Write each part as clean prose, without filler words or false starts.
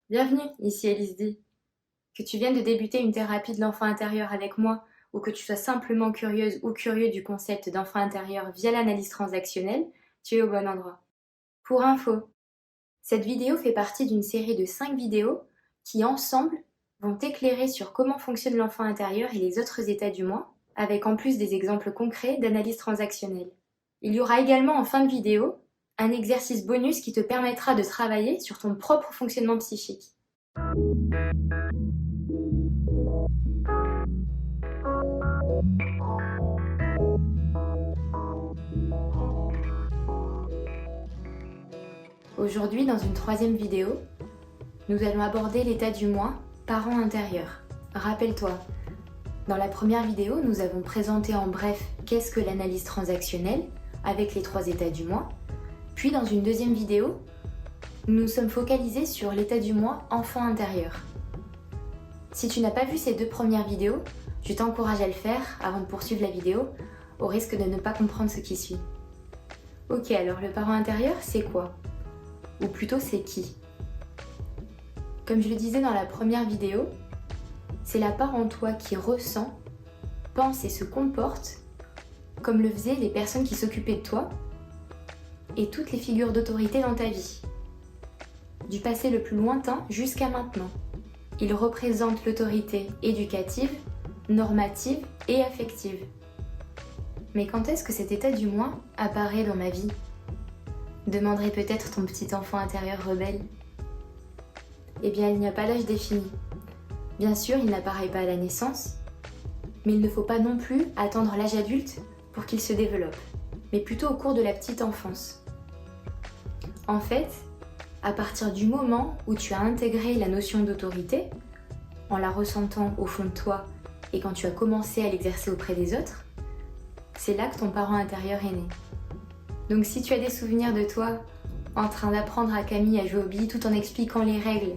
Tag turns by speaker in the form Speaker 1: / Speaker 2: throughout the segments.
Speaker 1: Bienvenue, ici Elise D. Que tu viennes de débuter une thérapie de l'enfant intérieur avec moi ou que tu sois simplement curieuse ou curieux du concept d'enfant intérieur via l'analyse transactionnelle, tu es au bon endroit. Pour info, cette vidéo fait partie d'une série de 5 vidéos qui, ensemble, vont t'éclairer sur comment fonctionne l'enfant intérieur et les autres états du moi, avec en plus des exemples concrets d'analyse transactionnelle. Il y aura également en fin de vidéo un exercice bonus qui te permettra de travailler sur ton propre fonctionnement psychique. Aujourd'hui, dans une troisième vidéo, nous allons aborder l'état du moi, parent intérieur. Rappelle-toi, dans la première vidéo, nous avons présenté en bref qu'est-ce que l'analyse transactionnelle avec les 3 états du moi. Puis dans une deuxième vidéo, nous nous sommes focalisés sur l'état du moi enfant intérieur. Si tu n'as pas vu ces 2 premières vidéos, je t'encourage à le faire avant de poursuivre la vidéo, au risque de ne pas comprendre ce qui suit. Ok, alors le parent intérieur, c'est quoi ? Ou plutôt, c'est qui ? Comme je le disais dans la première vidéo, c'est la part en toi qui ressent, pense et se comporte comme le faisaient les personnes qui s'occupaient de toi et toutes les figures d'autorité dans ta vie. Du passé le plus lointain jusqu'à maintenant. Il représente l'autorité éducative, normative et affective. Mais quand est-ce que cet état du moi apparaît dans ma vie ? Demanderait peut-être ton petit enfant intérieur rebelle. Eh bien, il n'y a pas d'âge défini. Bien sûr, il n'apparaît pas à la naissance, mais il ne faut pas non plus attendre l'âge adulte pour qu'il se développe, mais plutôt au cours de la petite enfance. En fait, à partir du moment où tu as intégré la notion d'autorité, en la ressentant au fond de toi et quand tu as commencé à l'exercer auprès des autres, c'est là que ton parent intérieur est né. Donc si tu as des souvenirs de toi en train d'apprendre à Camille à jouer aux billes tout en expliquant les règles,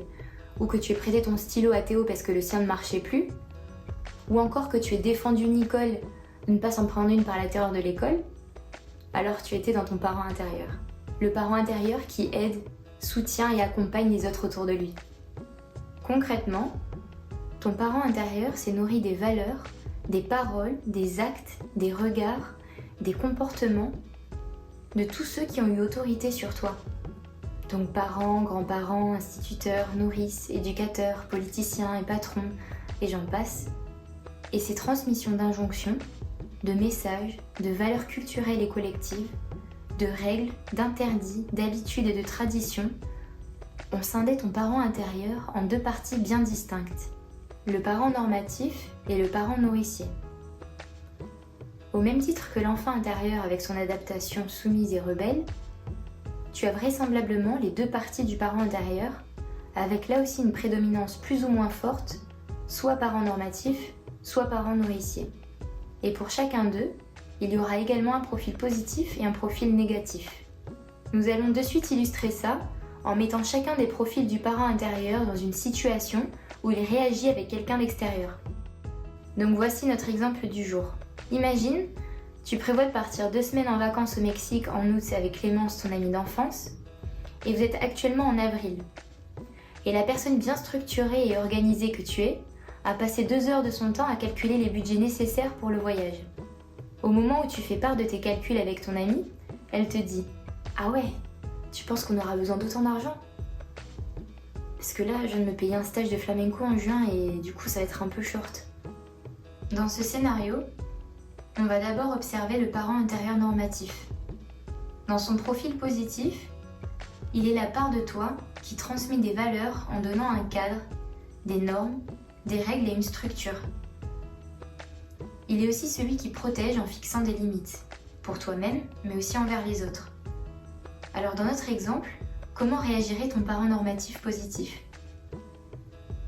Speaker 1: ou que tu aies prêté ton stylo à Théo parce que le sien ne marchait plus, ou encore que tu aies défendu Nicole de ne pas s'en prendre une par la terreur de l'école, alors tu étais dans ton parent intérieur. Le parent intérieur qui aide, soutient et accompagne les autres autour de lui. Concrètement, ton parent intérieur s'est nourri des valeurs, des paroles, des actes, des regards, des comportements de tous ceux qui ont eu autorité sur toi. Donc parents, grands-parents, instituteurs, nourrices, éducateurs, politiciens et patrons, et j'en passe. Et ces transmissions d'injonctions, de messages, de valeurs culturelles et collectives, de règles, d'interdits, d'habitudes et de traditions, ont scindé ton parent intérieur en 2 parties bien distinctes. Le parent normatif et le parent nourricier. Au même titre que l'enfant intérieur avec son adaptation soumise et rebelle, tu as vraisemblablement les 2 parties du parent intérieur, avec là aussi une prédominance plus ou moins forte, soit parent normatif, soit parent nourricier. Et pour chacun d'eux, il y aura également un profil positif et un profil négatif. Nous allons de suite illustrer ça en mettant chacun des profils du parent intérieur dans une situation où il réagit avec quelqu'un d'extérieur. Donc voici notre exemple du jour. Imagine, tu prévois de partir 2 semaines en vacances au Mexique en août avec Clémence, ton amie d'enfance, et vous êtes actuellement en avril. Et la personne bien structurée et organisée que tu es a passé 2 heures de son temps à calculer les budgets nécessaires pour le voyage. Au moment où tu fais part de tes calculs avec ton amie, elle te dit « Ah ouais, tu penses qu'on aura besoin d'autant d'argent ? Parce que là, je viens de me payer un stage de flamenco en juin et du coup, ça va être un peu short. » Dans ce scénario, on va d'abord observer le parent intérieur normatif. Dans son profil positif, il est la part de toi qui transmet des valeurs en donnant un cadre, des normes, des règles et une structure. Il est aussi celui qui protège en fixant des limites, pour toi-même, mais aussi envers les autres. Alors dans notre exemple, comment réagirait ton parent normatif positif ?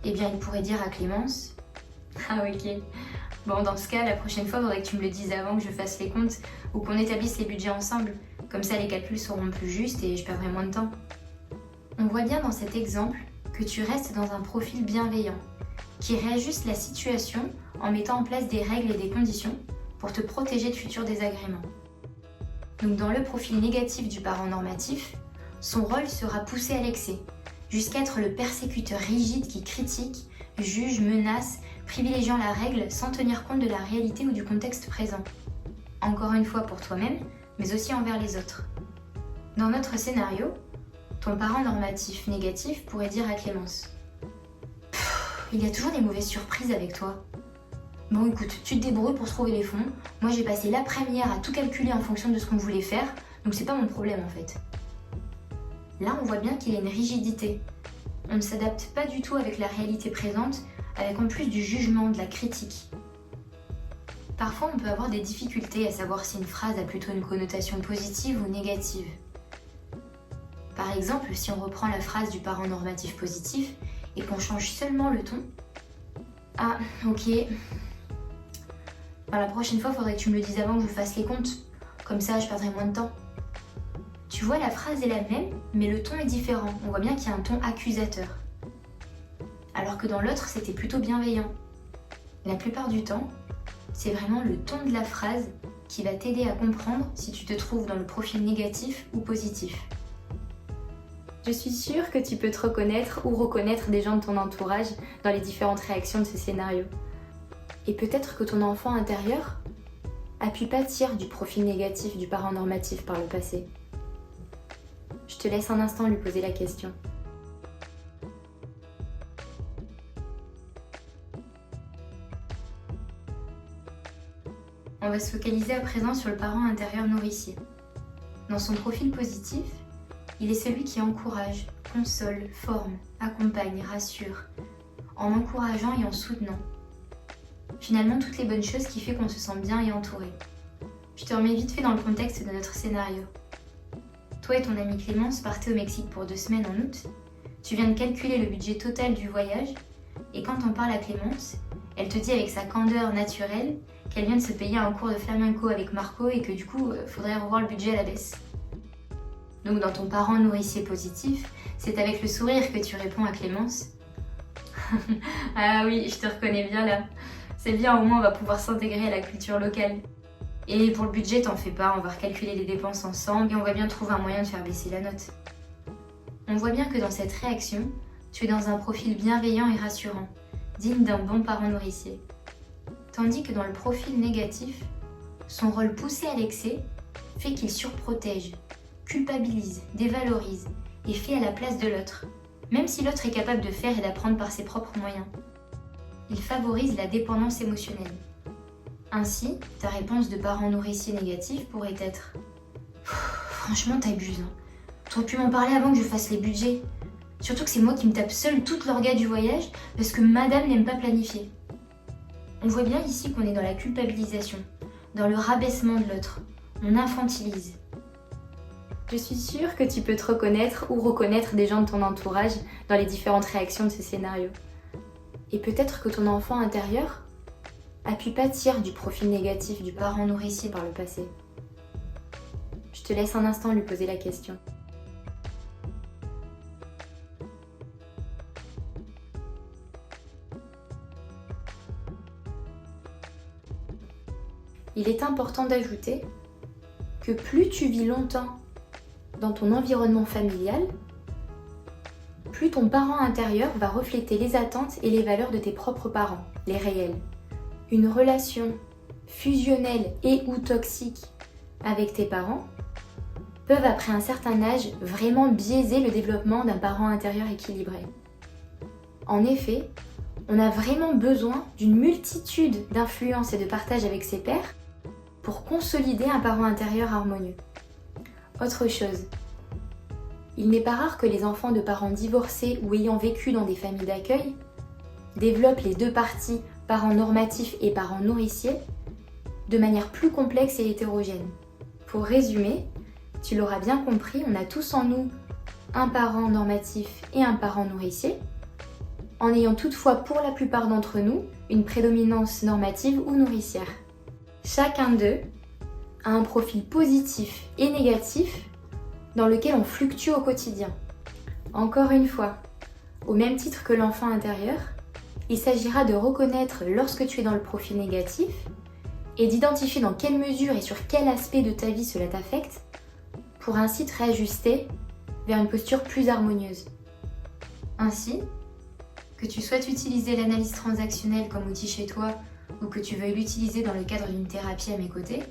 Speaker 1: Eh bien, il pourrait dire à Clémence « Ah ok, bon dans ce cas, la prochaine fois, il faudrait que tu me le dises avant que je fasse les comptes ou qu'on établisse les budgets ensemble, comme ça les calculs seront plus justes et je perdrai moins de temps. » On voit bien dans cet exemple que tu restes dans un profil bienveillant, qui réajuste la situation en mettant en place des règles et des conditions pour te protéger de futurs désagréments. Donc dans le profil négatif du parent normatif, son rôle sera poussé à l'excès, jusqu'à être le persécuteur rigide qui critique, juge, menace, privilégiant la règle sans tenir compte de la réalité ou du contexte présent. Encore une fois pour toi-même, mais aussi envers les autres. Dans notre scénario, ton parent normatif négatif pourrait dire à Clémence: il y a toujours des mauvaises surprises avec toi. Bon écoute, tu te débrouilles pour trouver les fonds. Moi j'ai passé l'après-midi hier à tout calculer en fonction de ce qu'on voulait faire, donc c'est pas mon problème en fait. Là on voit bien qu'il y a une rigidité. On ne s'adapte pas du tout avec la réalité présente, avec en plus du jugement, de la critique. Parfois on peut avoir des difficultés à savoir si une phrase a plutôt une connotation positive ou négative. Par exemple, si on reprend la phrase du parent normatif positif et qu'on change seulement le ton. Ah, ok. La prochaine fois, faudrait que tu me le dises avant que je fasse les comptes. Comme ça, je perdrai moins de temps. Tu vois, la phrase est la même, mais le ton est différent. On voit bien qu'il y a un ton accusateur. Alors que dans l'autre, c'était plutôt bienveillant. La plupart du temps, c'est vraiment le ton de la phrase qui va t'aider à comprendre si tu te trouves dans le profil négatif ou positif. Je suis sûre que tu peux te reconnaître ou reconnaître des gens de ton entourage dans les différentes réactions de ce scénario. Et peut-être que ton enfant intérieur a pu pâtir du profil négatif du parent normatif par le passé. Je te laisse un instant lui poser la question. On va se focaliser à présent sur le parent intérieur nourricier. Dans son profil positif, il est celui qui encourage, console, forme, accompagne, rassure, en encourageant et en soutenant. Finalement, toutes les bonnes choses qui font qu'on se sent bien et entouré. Je te remets vite fait dans le contexte de notre scénario. Toi et ton amie Clémence partez au Mexique pour 2 semaines en août. Tu viens de calculer le budget total du voyage et quand on parle à Clémence, elle te dit avec sa candeur naturelle qu'elle vient de se payer un cours de flamenco avec Marco et que du coup, faudrait revoir le budget à la baisse. Donc dans ton parent nourricier positif, c'est avec le sourire que tu réponds à Clémence. Ah oui, je te reconnais bien là. C'est bien, au moins on va pouvoir s'intégrer à la culture locale. Et pour le budget, t'en fais pas, on va recalculer les dépenses ensemble et on va bien trouver un moyen de faire baisser la note. On voit bien que dans cette réaction, tu es dans un profil bienveillant et rassurant, digne d'un bon parent nourricier. Tandis que dans le profil négatif, son rôle poussé à l'excès fait qu'il surprotège, culpabilise, dévalorise et fait à la place de l'autre, même si l'autre est capable de faire et d'apprendre par ses propres moyens. Il favorise la dépendance émotionnelle. Ainsi, ta réponse de parent nourricier négatif pourrait être « Franchement, t'abuses. T'aurais pu m'en parler avant que je fasse les budgets. Surtout que c'est moi qui me tape seule toute l'orga du voyage parce que madame n'aime pas planifier. » On voit bien ici qu'on est dans la culpabilisation, dans le rabaissement de l'autre. On infantilise. Je suis sûre que tu peux te reconnaître ou reconnaître des gens de ton entourage dans les différentes réactions de ce scénario. Et peut-être que ton enfant intérieur a pu pâtir du profil négatif du parent nourricier par le passé. Je te laisse un instant lui poser la question. Il est important d'ajouter que plus tu vis longtemps dans ton environnement familial, plus ton parent intérieur va refléter les attentes et les valeurs de tes propres parents, les réels. Une relation fusionnelle et ou toxique avec tes parents peuvent après un certain âge vraiment biaiser le développement d'un parent intérieur équilibré. En effet, on a vraiment besoin d'une multitude d'influences et de partage avec ses pairs pour consolider un parent intérieur harmonieux. Autre chose, il n'est pas rare que les enfants de parents divorcés ou ayant vécu dans des familles d'accueil développent les 2 parties, parents normatifs et parents nourriciers, de manière plus complexe et hétérogène. Pour résumer, tu l'auras bien compris, on a tous en nous un parent normatif et un parent nourricier, en ayant toutefois pour la plupart d'entre nous une prédominance normative ou nourricière. Chacun d'eux a un profil positif et négatif dans lequel on fluctue au quotidien. Encore une fois, au même titre que l'enfant intérieur, il s'agira de reconnaître lorsque tu es dans le profil négatif et d'identifier dans quelle mesure et sur quel aspect de ta vie cela t'affecte pour ainsi te réajuster vers une posture plus harmonieuse. Ainsi, que tu souhaites utiliser l'analyse transactionnelle comme outil chez toi ou que tu veuilles l'utiliser dans le cadre d'une thérapie à mes côtés,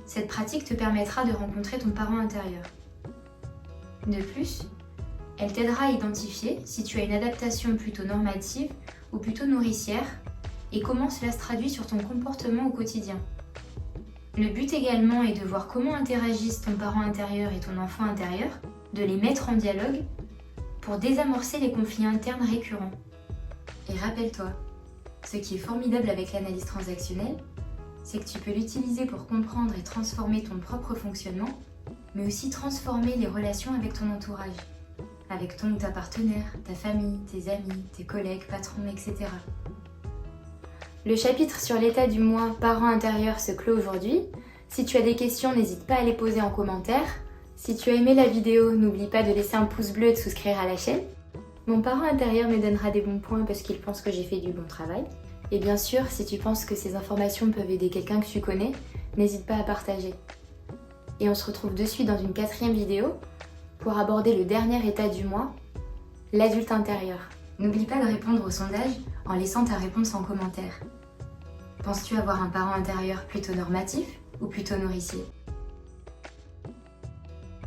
Speaker 1: cette pratique te permettra de rencontrer ton parent intérieur. De plus, elle t'aidera à identifier si tu as une adaptation plutôt normative ou plutôt nourricière et comment cela se traduit sur ton comportement au quotidien. Le but également est de voir comment interagissent ton parent intérieur et ton enfant intérieur, de les mettre en dialogue pour désamorcer les conflits internes récurrents. Et rappelle-toi, ce qui est formidable avec l'analyse transactionnelle, c'est que tu peux l'utiliser pour comprendre et transformer ton propre fonctionnement, mais aussi transformer les relations avec ton entourage, avec ton ou ta partenaire, ta famille, tes amis, tes collègues, patrons, etc. Le chapitre sur l'état du moi, parent intérieur se clôt aujourd'hui. Si tu as des questions, n'hésite pas à les poser en commentaire. Si tu as aimé la vidéo, n'oublie pas de laisser un pouce bleu et de souscrire à la chaîne. Mon parent intérieur me donnera des bons points parce qu'il pense que j'ai fait du bon travail. Et bien sûr, si tu penses que ces informations peuvent aider quelqu'un que tu connais, n'hésite pas à partager. Et on se retrouve de suite dans une 4e vidéo pour aborder le dernier état du moi, l'adulte intérieur. N'oublie pas de répondre au sondage en laissant ta réponse en commentaire. Penses-tu avoir un parent intérieur plutôt normatif ou plutôt nourricier?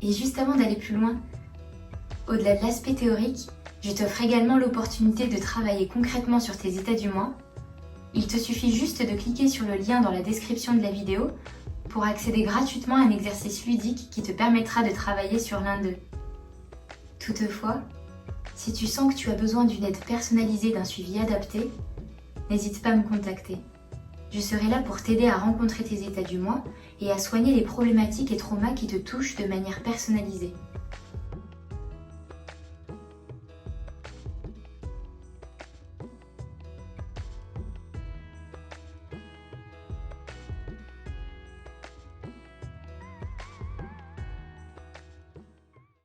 Speaker 1: Et juste avant d'aller plus loin, au-delà de l'aspect théorique, je t'offre également l'opportunité de travailler concrètement sur tes états du moi. Il te suffit juste de cliquer sur le lien dans la description de la vidéo pour accéder gratuitement à un exercice ludique qui te permettra de travailler sur l'un d'eux. Toutefois, si tu sens que tu as besoin d'une aide personnalisée d'un suivi adapté, n'hésite pas à me contacter. Je serai là pour t'aider à rencontrer tes états du moi et à soigner les problématiques et traumas qui te touchent de manière personnalisée.